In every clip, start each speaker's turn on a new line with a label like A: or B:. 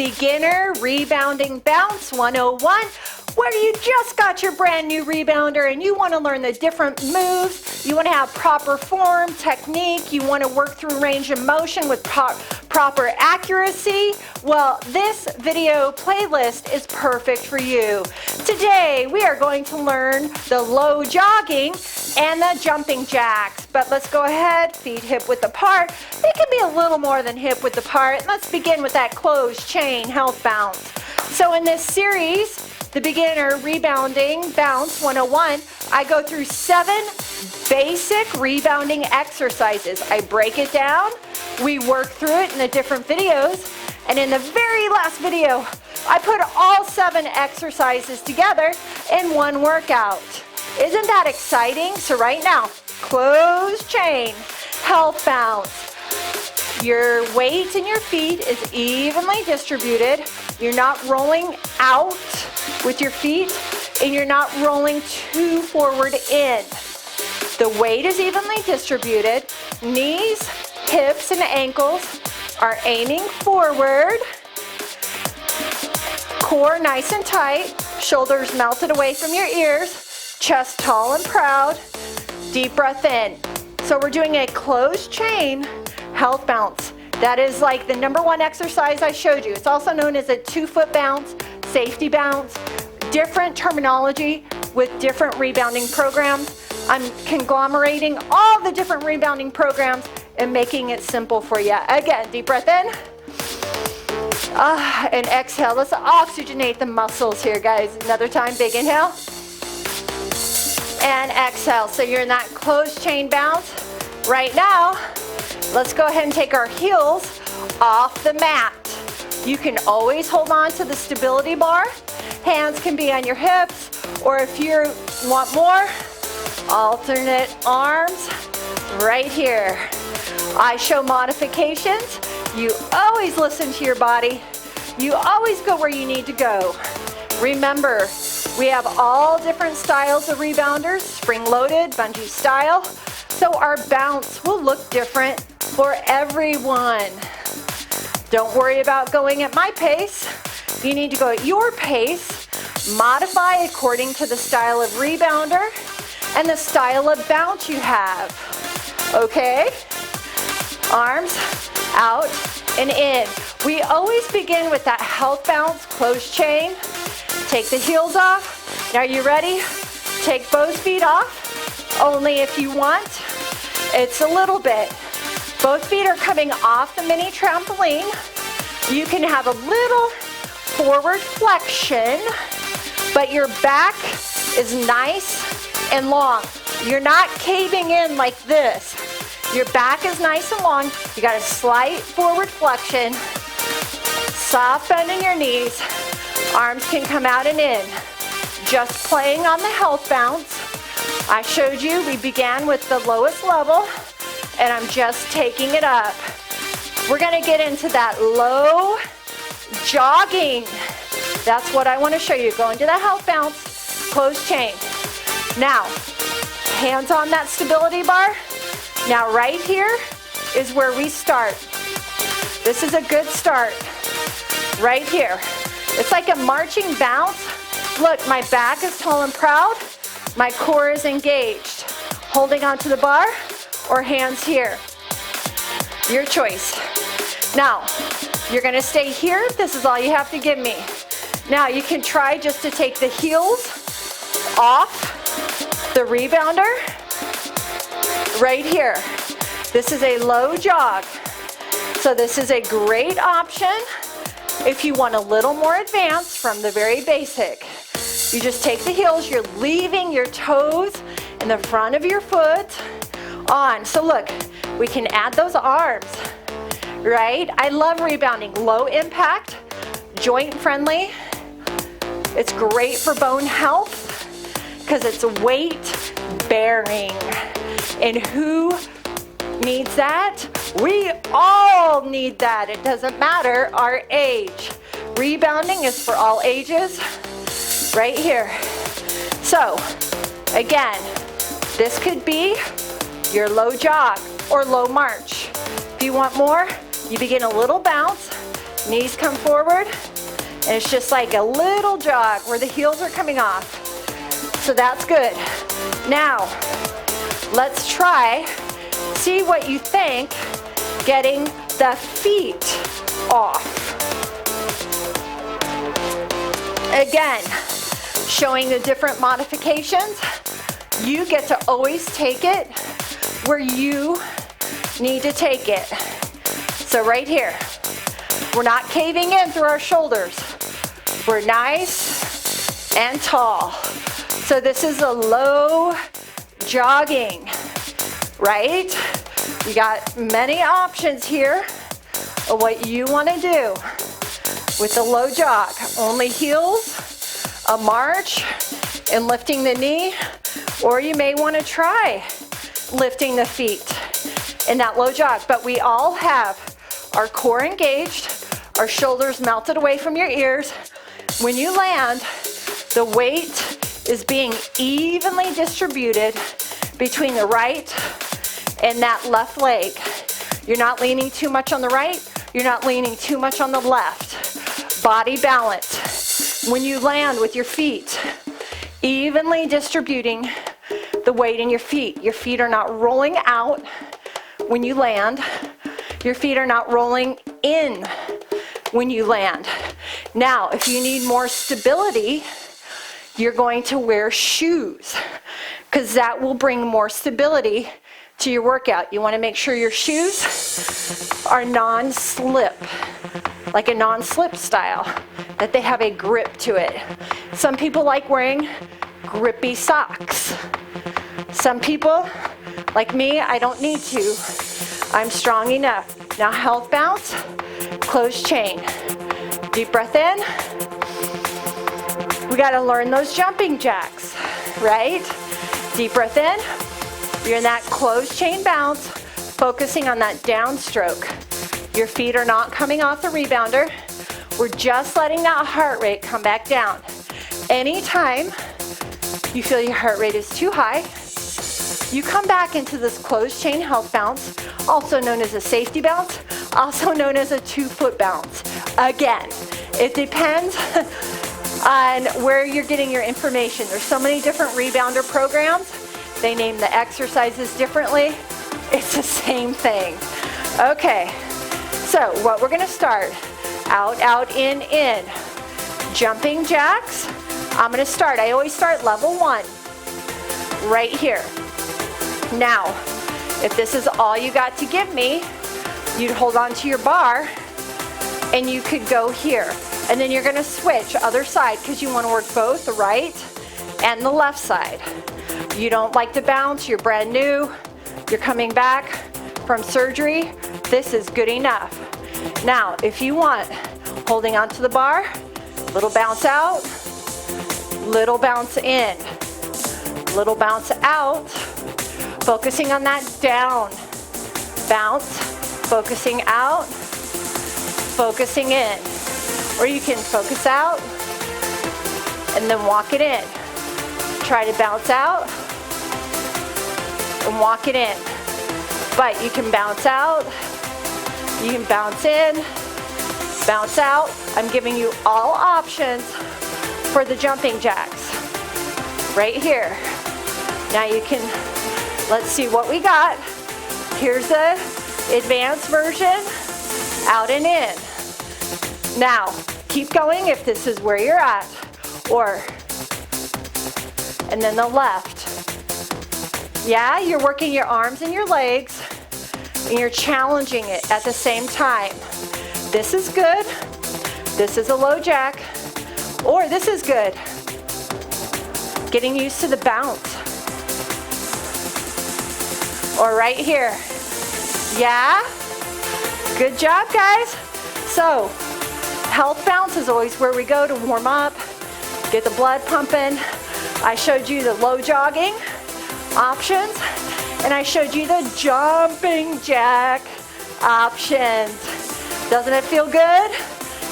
A: Beginner Rebounding Bounce 101, where you just got your brand new rebounder and you want to learn the different moves. You want to have proper form, technique. You want to work through range of motion with proper accuracy. Well, this video playlist is perfect for you. Today, we are going to learn the low jogging and the jumping jacks. But let's go ahead, feet hip width apart. They can be a little more than hip width apart. Let's begin with that closed chain health bounce. So in this series, the Beginner Rebounding Bounce 101, I go through 7 basic rebounding exercises. I break it down, we work through it in the different videos, and in the very last video, I put all 7 exercises together in one workout. Isn't that exciting? So right now, closed chain, health bounce. Your weight in your feet is evenly distributed. You're not rolling out with your feet, and you're not rolling too forward in. The weight is evenly distributed. Knees, hips, and ankles are aiming forward. Core nice and tight. Shoulders melted away from your ears. Chest tall and proud. Deep breath in. So we're doing a closed chain health bounce. That is like the #1 exercise I showed you. It's also known as a 2-foot bounce, safety bounce, different terminology with different rebounding programs. I'm conglomerating all the different rebounding programs and making it simple for you. Again, deep breath in. And exhale. Let's oxygenate the muscles here, guys. Another time, big inhale. And exhale. So you're in that closed chain bounce. Right now, let's go ahead and take our heels off the mat. You can always hold on to the stability bar. Hands can be on your hips, or if you want more, alternate arms right here. I show modifications. You always listen to your body. You always go where you need to go. Remember, we have all different styles of rebounders, spring-loaded, bungee style. So our bounce will look different for everyone. Don't worry about going at my pace. You need to go at your pace. Modify according to the style of rebounder and the style of bounce you have. Okay? Arms out and in. We always begin with that health bounce, closed chain. Take the heels off. Now you ready? Take both feet off. Only if you want. It's a little bit. Both feet are coming off the mini trampoline. You can have a little forward flexion, but your back is nice and long. You're not caving in like this. Your back is nice and long. You got a slight forward flexion. Soft bend in your knees. Arms can come out and in. Just playing on the health bounce. I showed you we began with the lowest level, and I'm just taking it up. We're gonna get into that low jogging. That's what I wanna show you. Go into the health bounce, closed chain. Now, hands on that stability bar. Now right here is where we start. This is a good start. Right here. It's like a marching bounce. Look, my back is tall and proud. My core is engaged. Holding onto the bar or hands here. Your choice. Now, you're gonna stay here. This is all you have to give me. Now, you can try just to take the heels off the rebounder right here. This is a low jog. So this is a great option if you want a little more advanced from the very basic. You just take the heels, you're leaving your toes in the front of your foot on. So look, we can add those arms, right? I love rebounding. Low impact, joint friendly. It's great for bone health because it's weight bearing. And who needs that? We all need that. It doesn't matter our age. Rebounding is for all ages. Right here. So, again, this could be your low jog or low march. If you want more, you begin a little bounce, Knees come forward, and it's just like a little jog where the heels are coming off. So that's good. Now, let's try, see what you think, getting the feet off. Again, showing the different modifications. You get to always take it where you need to take it. So right here, we're not caving in through our shoulders. We're nice and tall. So this is a low jogging, right? You got many options here of what you want to do with the low jog. Only heels, a march, and lifting the knee, or you may want to try lifting the feet in that low jog. But we all have our core engaged, our shoulders melted away from your ears. When you land, the weight is being evenly distributed between the right and that left leg. You're not leaning too much on the right, you're not leaning too much on the left. Body balance. When you land with your feet, evenly distributing the weight in your feet. Your feet are not rolling out when you land. Your feet are not rolling in when you land. Now, if you need more stability, you're going to wear shoes, because that will bring more stability to your workout. You want to make sure your shoes are non-slip, like a non-slip style, that they have a grip to it. Some people like wearing grippy socks. Some people, like me, I don't need to. I'm strong enough. Now health bounce, closed chain. Deep breath in. We got to learn those jumping jacks, right? Deep breath in. You're in that closed chain bounce, focusing on that downstroke. Your feet are not coming off the rebounder. We're just letting that heart rate come back down. Anytime you feel your heart rate is too high, you come back into this closed chain health bounce, also known as a safety bounce, also known as a 2-foot bounce. Again, it depends on where you're getting your information. There's so many different rebounder programs. They name the exercises differently. It's the same thing. Okay, so what we're gonna start, out, out, in. Jumping jacks. I'm gonna start, I always start level 1, right here. Now, if this is all you got to give me, you'd hold on to your bar and you could go here. And then you're gonna switch other side, because you wanna work both the right and the left side. You don't like to bounce, you're brand new, you're coming back from surgery, this is good enough. Now, if you want, holding onto the bar, little bounce out, little bounce in, little bounce out, focusing on that down, bounce, focusing out, focusing in. Or you can focus out and then walk it in. Try to bounce out and walk it in. But you can bounce out, you can bounce in, bounce out. I'm giving you all options for the jumping jacks right here. Now you can, let's see what we got. Here's the advanced version, out and in. Now, keep going if this is where you're at, or, and then the left. Yeah, you're working your arms and your legs, and you're challenging it at the same time. This is good. This is a low jack, or this is good. Getting used to the bounce. Or right here. Yeah? Good job, guys. So, health bounce is always where we go to warm up, get the blood pumping. I showed you the low jogging options, and I showed you the jumping jack options. Doesn't it feel good?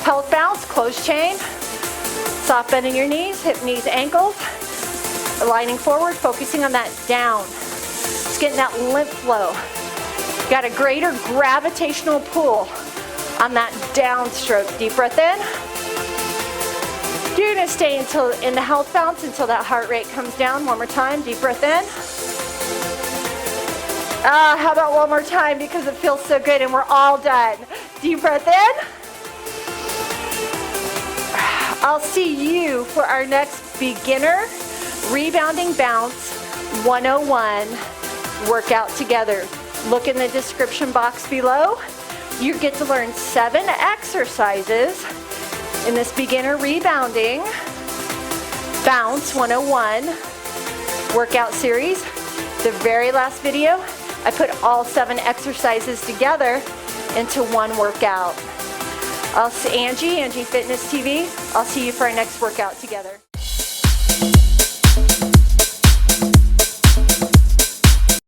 A: Health bounce, closed chain, soft bend in your knees, hip, knees, ankles, aligning forward, focusing on that down. It's getting that lymph flow. Got a greater gravitational pull on that downstroke. Deep breath in. You're gonna stay in the health bounce until that heart rate comes down. One more time, deep breath in. How about one more time because it feels so good and we're all done. Deep breath in. I'll see you for our next beginner rebounding bounce 101 workout together. Look in the description box below. You get to learn 7 exercises in this beginner rebounding bounce 101 workout series. The very last video, I put all 7 exercises together into one workout. I'll see AngieFitnessTV. I'll see you for our next workout together.